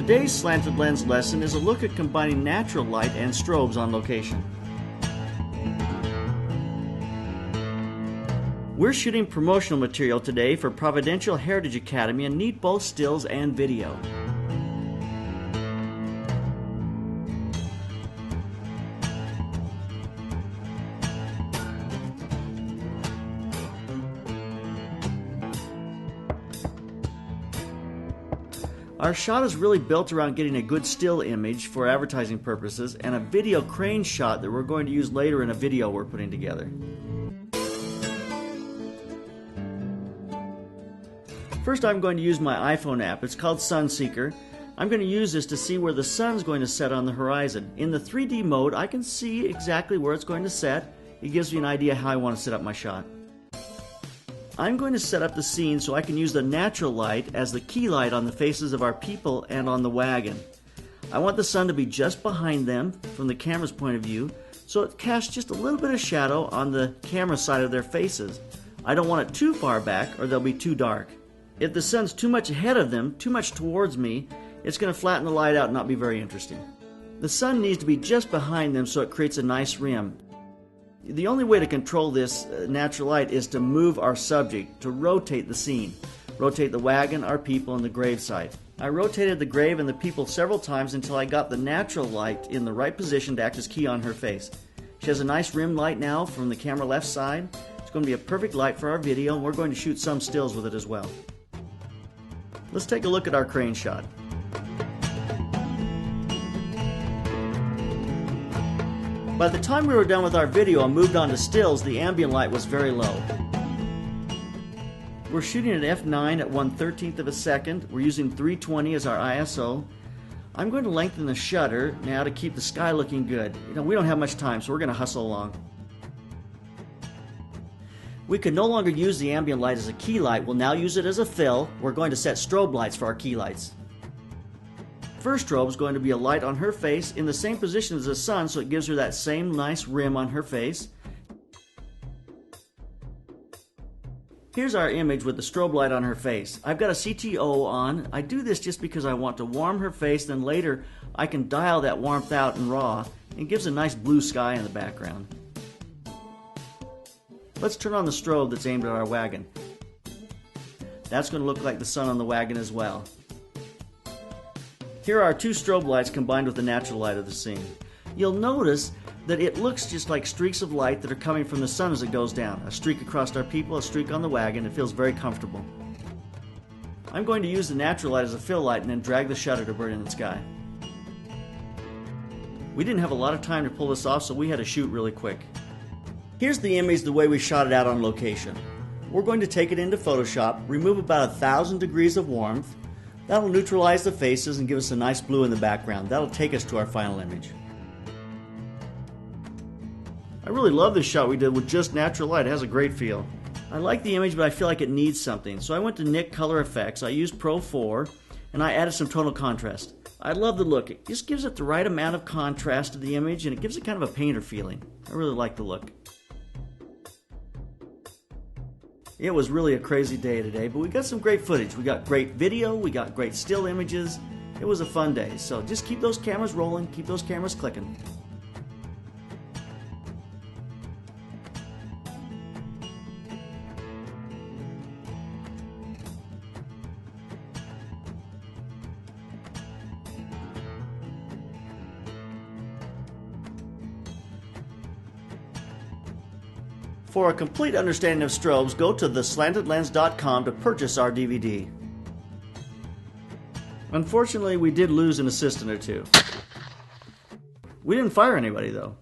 Today's Slanted Lens lesson is a look at combining natural light and strobes on location. We're shooting promotional material today for Providential Heritage Academy and need both stills and video. Our shot is really built around getting a good still image for advertising purposes and a video crane shot that we're going to use later in a video we're putting together. First, I'm going to use my iPhone app. It's called SUNSEEKER. I'm going to use this to see where the sun's going to set on the horizon. In the 3D mode, I can see exactly where it's going to set. It gives me an idea how I want to set up my shot. I'm going to set up the scene so I can use the natural light as the key light on the faces of our people and on the wagon. I want the sun to be just behind them from the camera's point of view, so it casts just a little bit of shadow on the camera side of their faces. I don't want it too far back or they'll be too dark. If the sun's too much ahead of them, too much towards me, it's going to flatten the light out and not be very interesting. The sun needs to be just behind them so it creates a nice rim. The only way to control this natural light is to move our subject, to rotate the scene. Rotate the wagon, our people, and the gravesite. I rotated the grave and the people several times until I got the natural light in the right position to act as key on her face. She has a nice rim light now from the camera left side. It's going to be a perfect light for our video, and we're going to shoot some stills with it as well. Let's take a look at our crane shot. By the time we were done with our video and moved on to stills, the ambient light was very low. We're shooting at f9 at 1/13 of a second. We're using 320 as our ISO. I'm going to lengthen the shutter now to keep the sky looking good. We don't have much time, so we're going to hustle along. We can no longer use the ambient light as a key light. We'll now use it as a fill. We're going to set strobe lights for our key lights. First strobe is going to be a light on her face in the same position as the sun, so it gives her that same nice rim on her face. Here's our image with the strobe light on her face. I've got a CTO on. I do this just because I want to warm her face, then later I can dial that warmth out in RAW. It gives a nice blue sky in the background. Let's turn on the strobe that's aimed at our wagon. That's going to look like the sun on the wagon as well. Here are two strobe lights combined with the natural light of the scene. You'll notice that it looks just like streaks of light that are coming from the sun as it goes down. A streak across our people, a streak on the wagon. It feels very comfortable. I'm going to use the natural light as a fill light and then drag the shutter to burn in the sky. We didn't have a lot of time to pull this off, so we had to shoot really quick. Here's the image the way we shot it out on location. We're going to take it into Photoshop, remove about 1,000 degrees of warmth. That'll neutralize the faces and give us a nice blue in the background. That'll take us to our final image. I really love this shot we did with just natural light. It has a great feel. I like the image, but I feel like it needs something. So I went to Nik Color Effects. I used Pro 4, and I added some tonal contrast. I love the look. It just gives it the right amount of contrast to the image, and it gives it kind of a painter feeling. I really like the look. It was really a crazy day today, but we got some great footage. We got great video, we got great still images. It was a fun day, so just keep those cameras rolling, keep those cameras clicking. For a complete understanding of strobes, go to theslantedlens.com to purchase our DVD. Unfortunately, we did lose an assistant or two. We didn't fire anybody, though.